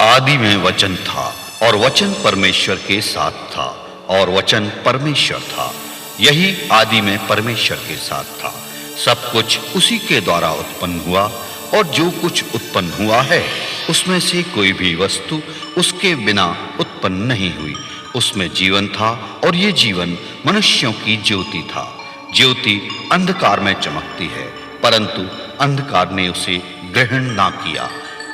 आदि में वचन था और वचन परमेश्वर के साथ था और वचन परमेश्वर था। यही आदि में परमेश्वर के साथ था। सब कुछ उसी के द्वारा उत्पन्न हुआ और जो कुछ उत्पन्न हुआ है उसमें से कोई भी वस्तु उसके बिना उत्पन्न नहीं हुई। उसमें जीवन था और ये जीवन मनुष्यों की ज्योति था। ज्योति अंधकार में चमकती है, परंतु अंधकार ने उसे ग्रहण ना किया।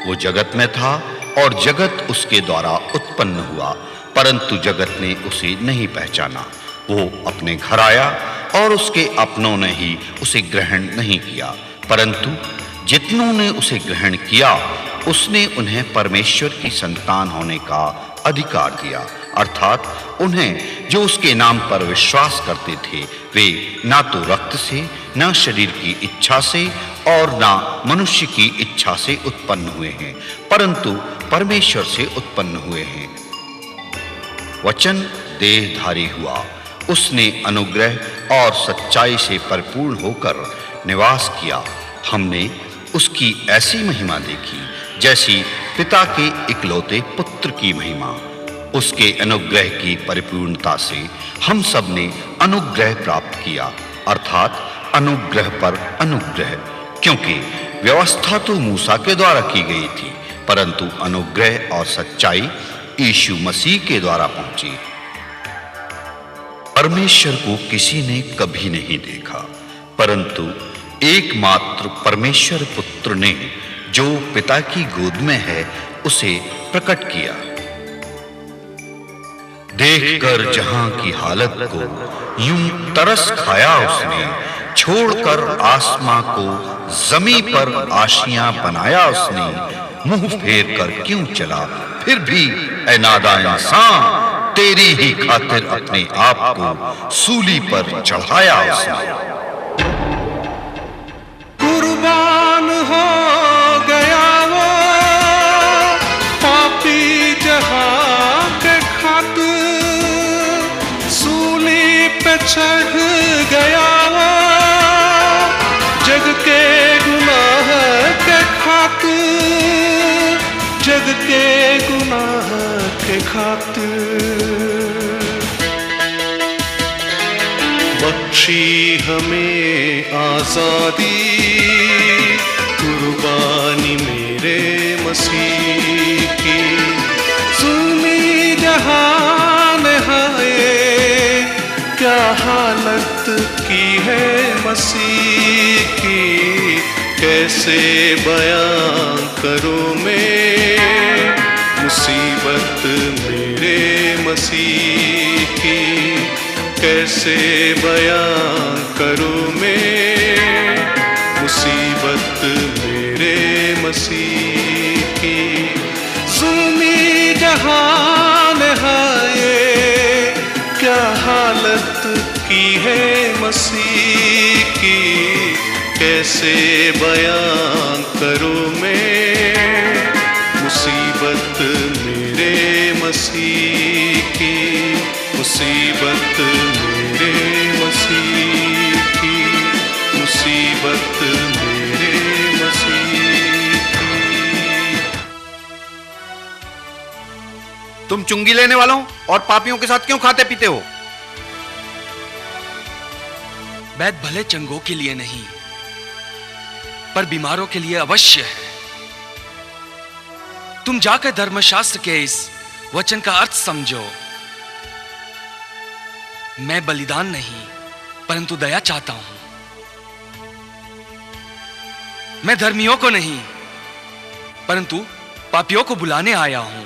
वो जगत में था और जगत उसके द्वारा उत्पन्न हुआ, परंतु जगत ने उसे नहीं पहचाना। वो अपने घर आया और उसके अपनों ने ही उसे ग्रहण नहीं किया, परंतु जितनों ने उसे ग्रहण किया उसने उन्हें परमेश्वर की संतान होने का अधिकार दिया, अर्थात उन्हें जो उसके नाम पर विश्वास करते थे। वे ना तो रक्त से, ना शरीर की इच्छा से और ना मनुष्य की इच्छा से उत्पन्न हुए हैं, परंतु परमेश्वर से उत्पन्न हुए हैं। वचन देहधारी हुआ, उसने अनुग्रह और सच्चाई से परिपूर्ण होकर निवास किया। हमने उसकी ऐसी महिमा देखी जैसी पिता के इकलौते पुत्र की महिमा। उसके अनुग्रह की परिपूर्णता से हम सब ने अनुग्रह प्राप्त किया, अर्थात अनुग्रह पर अनुग्रह, क्योंकि व्यवस्था तो मूसा के द्वारा की गई थी, परंतु अनुग्रह और सच्चाई यीशु मसीह के द्वारा पहुंची। परमेश्वर को किसी ने कभी नहीं देखा, परंतु एकमात्र परमेश्वर पुत्र ने जो पिता की गोद में है उसे प्रकट किया। देखकर जहां की हालत को यूं तरस खाया उसने, छोड़कर आसमां को जमीन पर आशियां बनाया उसने। मुंह फेर कर क्यों चला फिर भी ऐ नादान इंसान, तेरी ही खातिर अपने आप को सूली पर चढ़ाया उसने। कुर्बान हो गया वो पापी जहां के खातिर, सूली पे चढ़ गया वो जग के गुनाह के खातिर, जग के गुनाह के खातिर। बख्शी हमें आजादी, कुर्बानी मेरे मसीह की। सुनी जहान है क्या हालत की है मसीह की, कैसे बयां करूं मैं मुसीबत मेरे मसीह की, कैसे बयां करूं मैं मुसीबत मेरे मसीह की। ज़ुल्मी जहान है क्या हालत की है मसीह की, कैसे बयां करूं मैं मुसीबत मेरे मसीह की, मुसीबत मेरे मसीह की, मुसीबत मेरे मसीह की। तुम चुंगी लेने वालों और पापियों के साथ क्यों खाते पीते हो? वैद्य भले चंगों के लिए नहीं पर बीमारों के लिए अवश्य है। तुम जाकर धर्मशास्त्र के इस वचन का अर्थ समझो। मैं बलिदान नहीं परंतु दया चाहता हूं। मैं धर्मियों को नहीं परंतु पापियों को बुलाने आया हूं।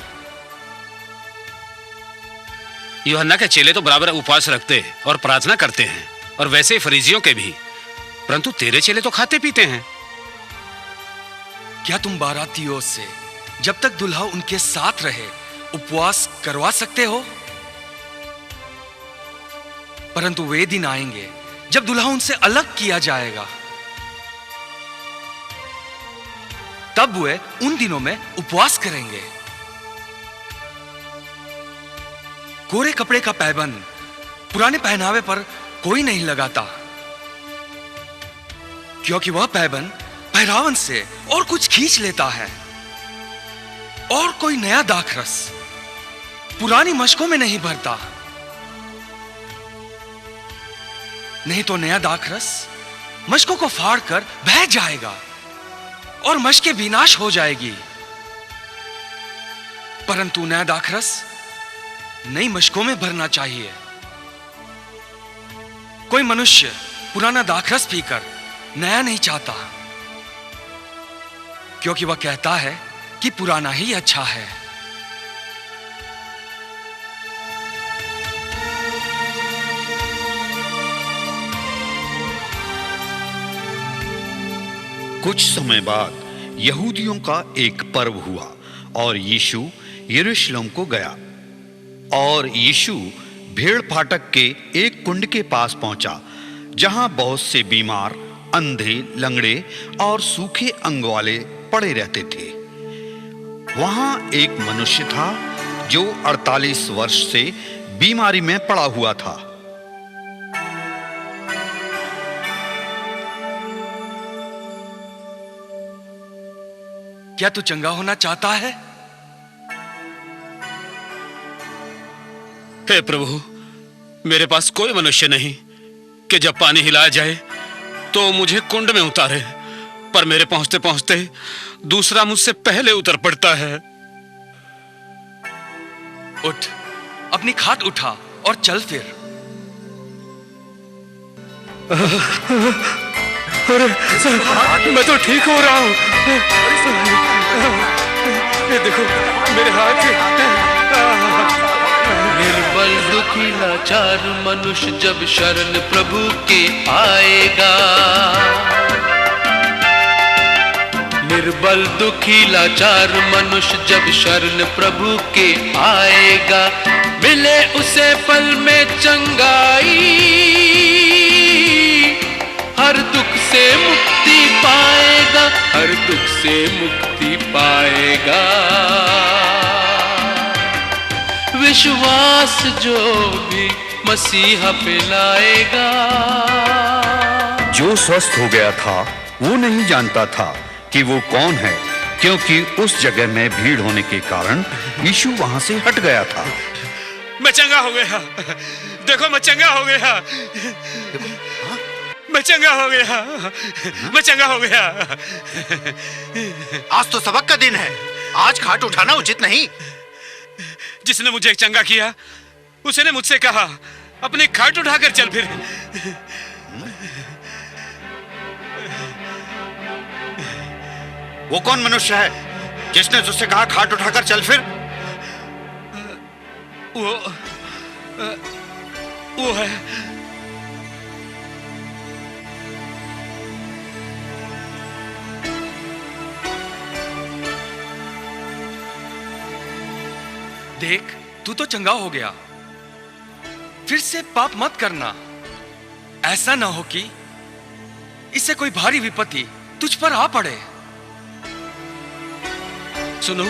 यूहन्ना के चेले तो बराबर उपवास रखते और प्रार्थना करते हैं, और वैसे फरीसियों के भी, परंतु तेरे चेले तो खाते पीते हैं। क्या तुम बारातियों से जब तक दुल्हा उनके साथ रहे उपवास करवा सकते हो? परंतु वे दिन आएंगे जब दुल्हा उनसे अलग किया जाएगा, तब वे उन दिनों में उपवास करेंगे। कोरे कपड़े का पैबंद पुराने पहनावे पर कोई नहीं लगाता, क्योंकि वह पैबंद पहरावन से और कुछ खींच लेता है। और कोई नया दाखरस पुरानी मशकों में नहीं भरता, नहीं तो नया दाखरस मशकों को फाड़कर बह जाएगा और मशकें विनाश हो जाएगी। परंतु नया दाखरस नई मशकों में भरना चाहिए। कोई मनुष्य पुराना दाखरस पीकर नया नहीं चाहता, क्योंकि वह कहता है कि पुराना ही अच्छा है। कुछ समय बाद यहूदियों का एक पर्व हुआ और यीशु यरूशलेम को गया। और यीशु भेड़ फाटक के एक कुंड के पास पहुंचा, जहां बहुत से बीमार, अंधे, लंगड़े और सूखे अंग वाले पड़े रहते थे। वहां एक मनुष्य था जो 48 वर्ष से बीमारी में पड़ा हुआ था। क्या तू चंगा होना चाहता है? हे प्रभु, मेरे पास कोई मनुष्य नहीं कि जब पानी हिलाया जाए तो मुझे कुंड में उतारे, पर मेरे पहुंचते पहुंचते दूसरा मुझसे पहले उतर पड़ता है। उठ, अपनी खाट उठा और चल फिर। अरे मैं तो ठीक हो रहा हूँ। ये देखो मेरे हाथ से। निर्बल दुखी लाचार मनुष्य जब शरण प्रभु के आएगा, निर्बल दुखी लाचार मनुष्य जब शरण प्रभु के आएगा, मिले उसे पल में चंगाई, हर दुख से मुक्ति पाएगा, हर दुख से मुक्ति पाएगा। विश्वास जो भी मसीहा पे लाएगा। जो स्वस्थ हो गया था वो नहीं जानता था कि वो कौन है, क्योंकि उस जगह में भीड़ होने के कारण यीशु वहां से हट गया था। मैं चंगा हो गया, देखो मैं चंगा हो गया, मैं चंगा हो गया, मैं चंगा हो गया। आज तो सबक का दिन है, आज खाट उठाना उचित नहीं। जिसने मुझे चंगा किया उसने मुझसे कहा, अपनी खाट उठाकर चल फिर। वो कौन मनुष्य है जिसने तुझसे कहा खाट उठाकर चल फिर? वो है देख, तू तो चंगा हो गया, फिर से पाप मत करना। ऐसा ना हो कि इससे कोई भारी विपत्ति तुझ पर आ पड़े। सुनो,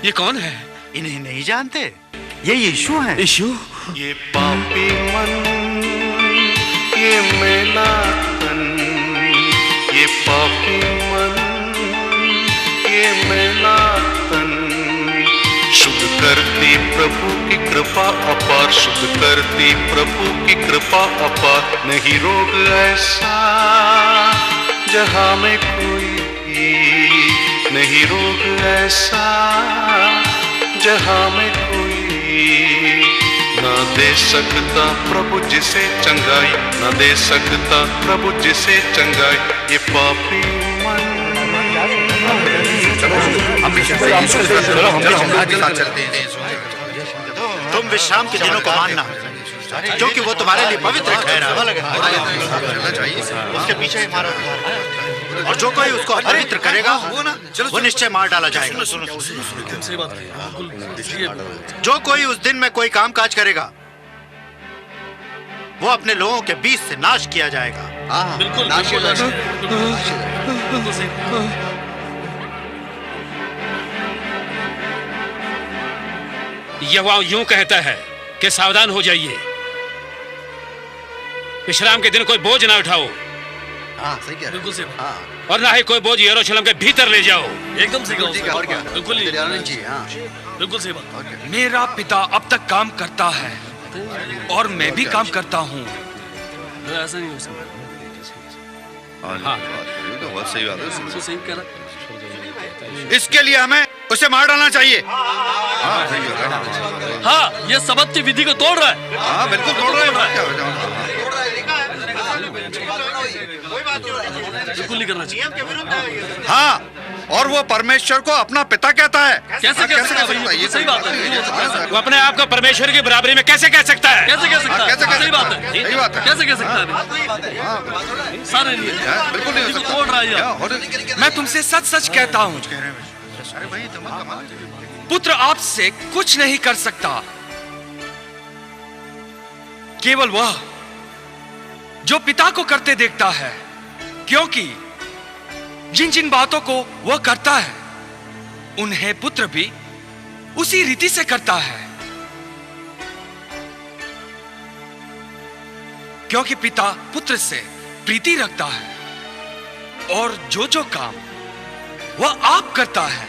ये कौन है? इन्हें नहीं जानते? ये यीशु हैं। यीशु? ये पापी मन, ये मेला तन, ये पापी मन, ये मेला तन, शुद्ध करती प्रभु की कृपा अपार, शुद्ध करती प्रभु की कृपा अपार। नहीं रोग ऐसा जहां में कोई, नहीं रोग ऐसा जहां में कोई ना दे सकता प्रभु जिसे चंगाई, ना दे सकता प्रभु जिसे चंगाई। ये पापी मन। तुम विश्राम के दिनों को मानना, क्योंकि वो तुम्हारे लिए पवित्र ठहरा। उसके पीछे और जो कोई उसको अपवित्र करेगा वो निश्चय मार डाला जाएगा। जो कोई उस दिन में कोई काम काज करेगा वो अपने लोगों के बीच से नाश किया जाएगा। बिल्कुल यहोवा यूं कहता है कि सावधान हो जाइए, विश्राम के दिन कोई बोझ ना उठाओ, हाँ सही कह रहे बिल्कुल सही। हाँ और ना ही कोई बोझ यरूशलेम के भीतर ले जाओ। एकदम सही कहा ठीक है और क्या बिल्कुल ही जी हाँ बिल्कुल सही बात। और क्या मेरा पिता अब तक काम करता है और मैं भी काम करता हूँ। ऐसा नहीं हो सकता। तो बहुत सही बात है। बिल्कुल सही कह रहा। इसके लिए हमें उसे मार डालना चाहिए। हाँ ये सबत की विधि को तोड़ रहा है। हाँ बिल्कुल तोड़ रहे हैं। बिल्कुल नहीं करना चाहिए। हाँ और वो परमेश्वर को अपना पिता कहता है। कैसे कह सकता है भाई? ये सही बात है। वो अपने आप को परमेश्वर की बराबरी में कैसे कह सकता है? कैसे कह सकता है? कैसे कह सही बात सकता है? है। सही बात है। कैसे कह सकता है? सारे नहीं बिल्कुल नहीं हो विधि को सकता। तोड़ रहा है ये। मैं तुमसे सच सच कहता हूँ, अरे भाई दिमाग कमाल है। पुत्र आपसे कुछ नहीं कर सकता, केवल वह जो पिता को करते देखता है, क्योंकि जिन जिन बातों को वह करता है उन्हें पुत्र भी उसी रीति से करता है, क्योंकि पिता पुत्र से प्रीति रखता है और जो जो काम वह आप करता है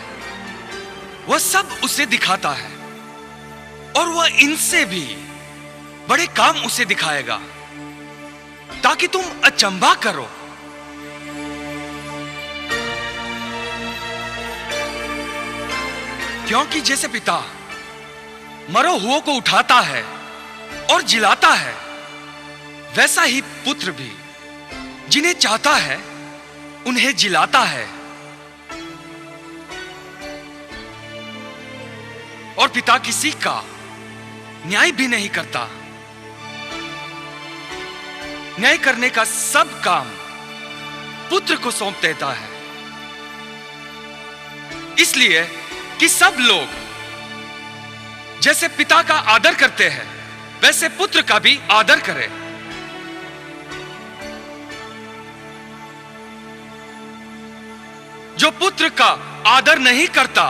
वह सब उसे दिखाता है और वह इनसे भी बड़े काम उसे दिखाएगा ताकि तुम अचंभा करो। क्योंकि जैसे पिता मरो हुओं को उठाता है और जिलाता है, वैसा ही पुत्र भी जिन्हें चाहता है उन्हें जिलाता है। और पिता किसी का न्याय भी नहीं करता, न्याय करने का सब काम पुत्र को सौंप देता है, इसलिए कि सब लोग जैसे पिता का आदर करते हैं वैसे पुत्र का भी आदर करें। जो पुत्र का आदर नहीं करता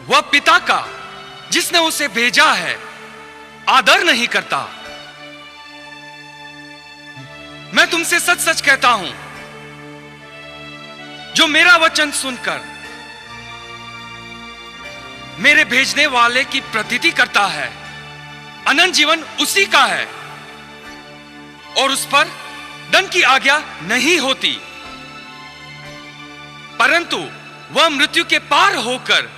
वह पिता का जिसने उसे भेजा है आदर नहीं करता। मैं तुमसे सच सच कहता हूं, जो मेरा वचन सुनकर मेरे भेजने वाले की प्रतीति करता है, अनंत जीवन उसी का है और उस पर दंड की आज्ञा नहीं होती, परंतु वह मृत्यु के पार होकर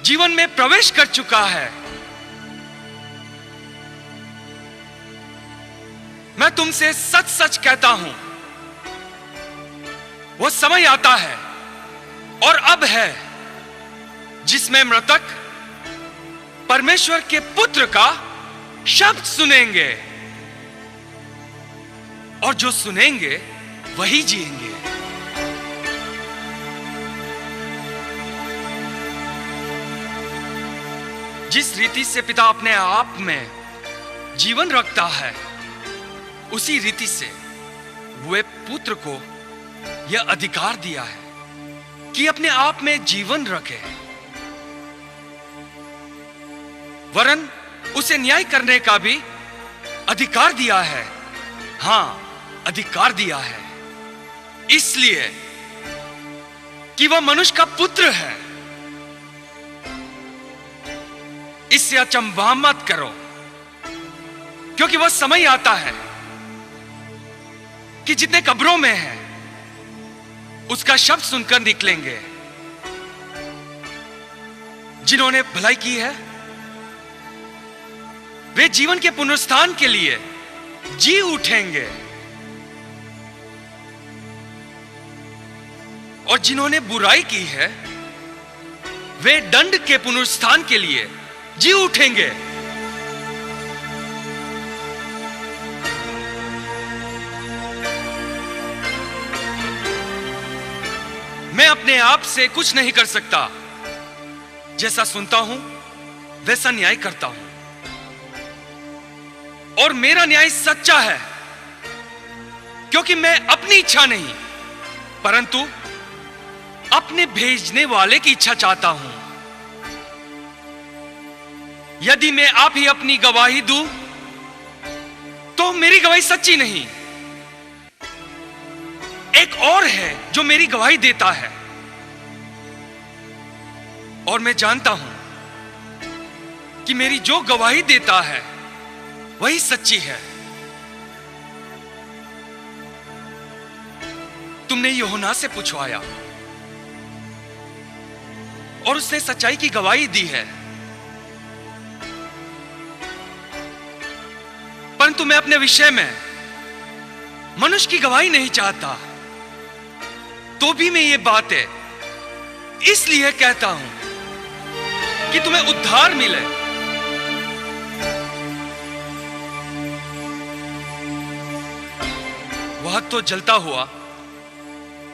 जीवन में प्रवेश कर चुका है। मैं तुमसे सच सच कहता हूं, वह समय आता है और अब है जिसमें मृतक परमेश्वर के पुत्र का शब्द सुनेंगे और जो सुनेंगे वही जिएंगे। जिस रीति से पिता अपने आप में जीवन रखता है उसी रीति से वे पुत्र को यह अधिकार दिया है कि अपने आप में जीवन रखे, वरन उसे न्याय करने का भी अधिकार दिया है। हां, अधिकार दिया है इसलिए कि वह मनुष्य का पुत्र है। इससे अचंभा मत करो, क्योंकि वह समय आता है कि जितने कब्रों में हैं उसका शब्द सुनकर निकलेंगे। जिन्होंने भलाई की है वे जीवन के पुनरुत्थान के लिए जी उठेंगे और जिन्होंने बुराई की है वे दंड के पुनरुत्थान के लिए जी उठेंगे। मैं अपने आप से कुछ नहीं कर सकता, जैसा सुनता हूं वैसा न्याय करता हूं और मेरा न्याय सच्चा है, क्योंकि मैं अपनी इच्छा नहीं परंतु अपने भेजने वाले की इच्छा चाहता हूं। यदि मैं आप ही अपनी गवाही दूं तो मेरी गवाही सच्ची नहीं। एक और है जो मेरी गवाही देता है, और मैं जानता हूं कि मेरी जो गवाही देता है वही सच्ची है। तुमने यूहन्ना से पूछवाया और उसने सच्चाई की गवाही दी है, परंतु मैं अपने विषय में मनुष्य की गवाही नहीं चाहता। तो भी मैं ये बातें इसलिए कहता हूं कि तुम्हें उद्धार मिले। वह तो जलता हुआ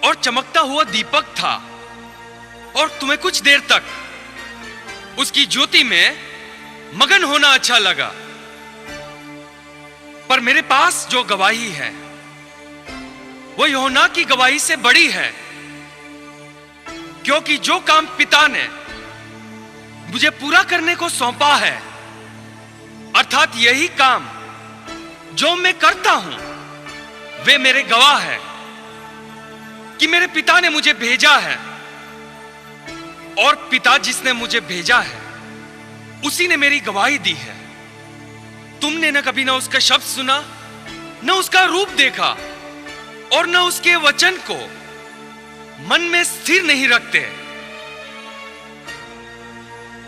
और चमकता हुआ दीपक था, और तुम्हें कुछ देर तक उसकी ज्योति में मगन होना अच्छा लगा। पर मेरे पास जो गवाही है वो यूहन्ना की गवाही से बड़ी है, क्योंकि जो काम पिता ने मुझे पूरा करने को सौंपा है, अर्थात यही काम जो मैं करता हूं, वे मेरे गवाह है कि मेरे पिता ने मुझे भेजा है, और पिता जिसने मुझे भेजा है उसी ने मेरी गवाही दी है। तुमने न कभी ना उसका शब्द सुना, न उसका रूप देखा, और न उसके वचन को मन में स्थिर नहीं रखते,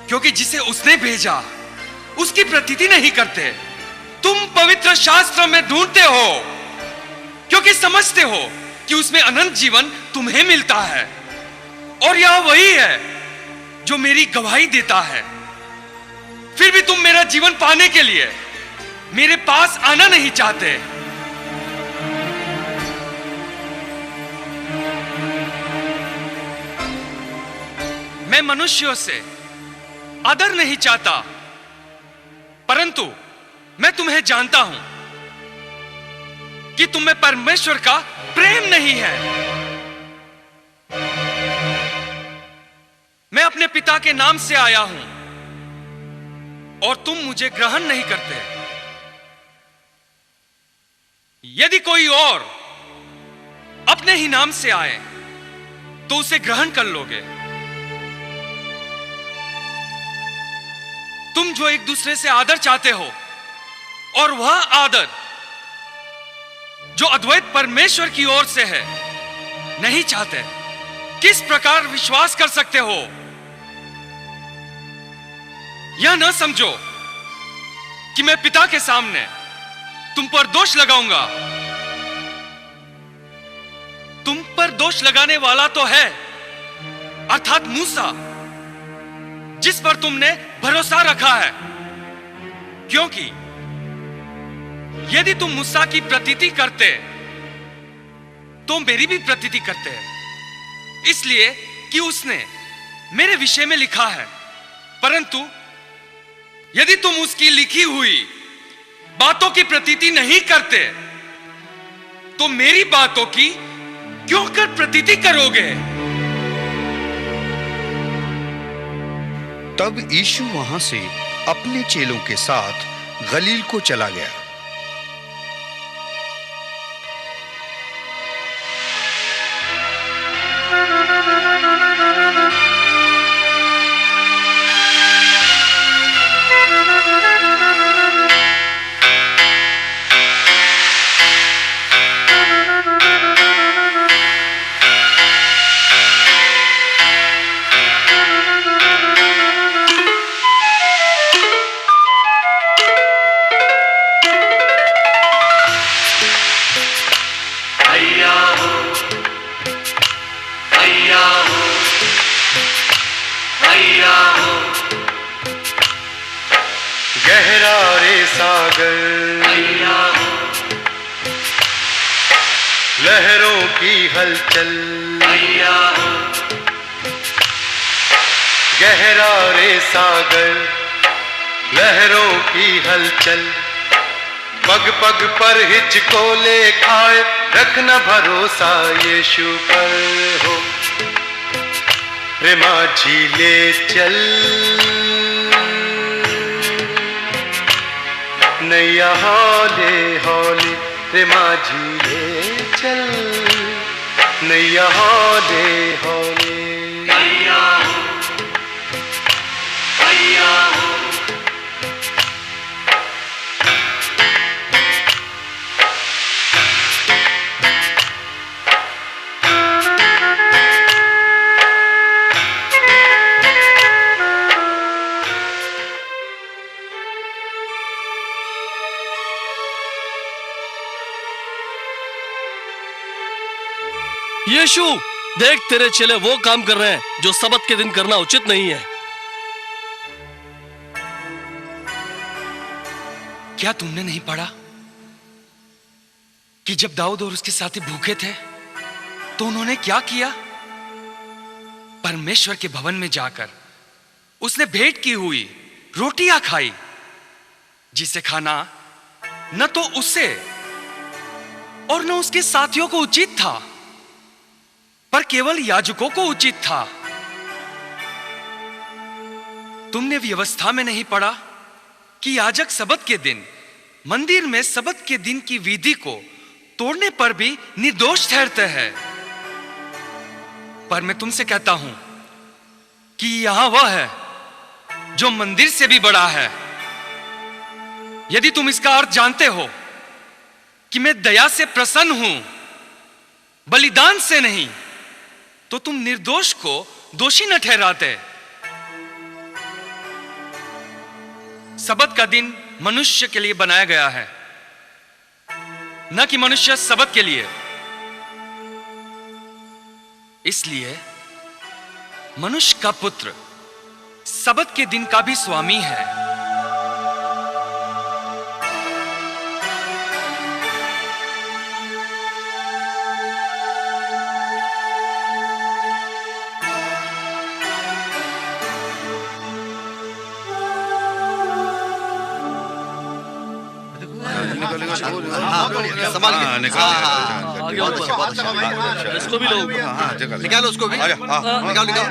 क्योंकि जिसे उसने भेजा उसकी प्रतीति नहीं करते। तुम पवित्र शास्त्र में ढूंढते हो क्योंकि समझते हो कि उसमें अनंत जीवन तुम्हें मिलता है, और यह वही है जो मेरी गवाही देता है। फिर भी तुम मेरा जीवन पाने के लिए मेरे पास आना नहीं चाहते। मैं मनुष्यों से आदर नहीं चाहता, परंतु मैं तुम्हें जानता हूं कि तुम में परमेश्वर का प्रेम नहीं है। मैं अपने पिता के नाम से आया हूं और तुम मुझे ग्रहण नहीं करते। यदि कोई और अपने ही नाम से आए तो उसे ग्रहण कर लोगे। तुम जो एक दूसरे से आदर चाहते हो, और वह आदर जो अद्वैत परमेश्वर की ओर से है, नहीं चाहते, किस प्रकार विश्वास कर सकते हो? यह न समझो कि मैं पिता के सामने तुम पर दोष लगाऊंगा। तुम पर दोष लगाने वाला तो है, अर्थात मूसा, जिस पर तुमने भरोसा रखा है, क्योंकि यदि तुम मूसा की प्रतीति करते तो मेरी भी प्रतीति करते, इसलिए कि उसने मेरे विषय में लिखा है। परंतु यदि तुम उसकी लिखी हुई बातों की प्रतीति नहीं करते तो मेरी बातों की क्यों कर प्रतीति करोगे? तब यीशु वहां से अपने चेलों के साथ गलील को चला गया। गहरा रे सागर, लहरों की हलचल, गहरा रे सागर, लहरों की हलचल, पग पग पर हिचकोले खाए, रखना भरोसा यीशु पर हो। रे माझी ले चल, नैया हौले हौले रे माझी ले चल, नैया हौले हौले। यीशु, देख तेरे चेले वो काम कर रहे हैं जो सबत के दिन करना उचित नहीं है। क्या तुमने नहीं पढ़ा कि जब दाऊद और उसके साथी भूखे थे तो उन्होंने क्या किया? परमेश्वर के भवन में जाकर उसने भेंट की हुई रोटियां खाई, जिसे खाना न तो उससे और न उसके साथियों को उचित था, पर केवल याजकों को उचित था। तुमने व्यवस्था में नहीं पढ़ा कि याजक सबत के दिन मंदिर में सबत के दिन की विधि को तोड़ने पर भी निर्दोष ठहरते हैं। पर मैं तुमसे कहता हूं कि यहां वह है जो मंदिर से भी बड़ा है। यदि तुम इसका अर्थ जानते हो कि मैं दया से प्रसन्न हूं, बलिदान से नहीं, तो तुम निर्दोष को दोषी न ठहराते। सबत का दिन मनुष्य के लिए बनाया गया है, न कि मनुष्य सबत के लिए। इसलिए मनुष्य का पुत्र सबत के दिन का भी स्वामी है। इसको भी लो, निकालो उसको भी, निकालो निकालो।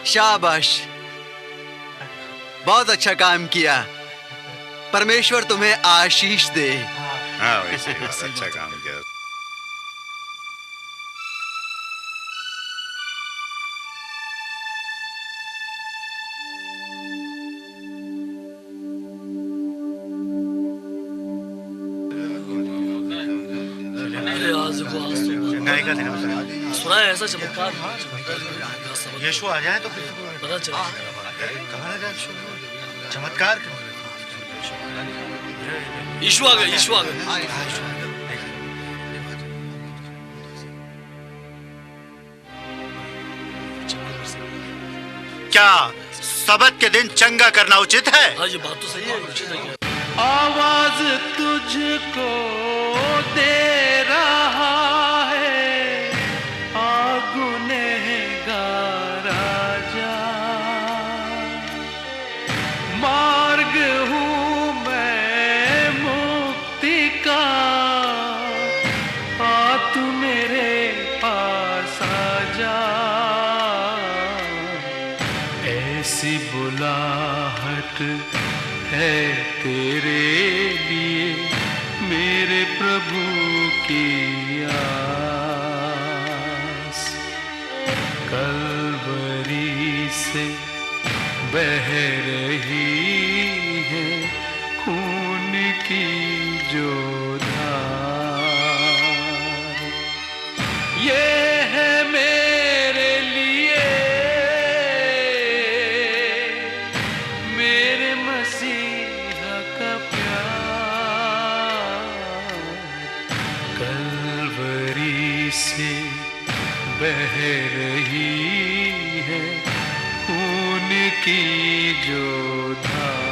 शाबाश, बहुत अच्छा काम किया। परमेश्वर तुम्हें आशीष दे। हाँ, वैसे अच्छा काम किया। सुना है ऐसा चमत्कार? यीशु आ जाए तो पता चला चमत्कार। यीशु आ गया, यीशु आ गया। क्या सबत के दिन चंगा करना उचित है? हाँ, ये बात तो सही है, उचित है। आवाज तुझको दे रहा है, गुनहगार आजा। मार्ग हूँ मैं मुक्ति का, आ तू मेरे पास आजा। ऐसी बुलाहट है तेरे लिए मेरे प्रभु की आस। कलवरी से बह रही है खून की जो धार। ये है मेरे लिए मेरे मसीहा का प्यार। कलवरी से बह रही है खून की जो धार।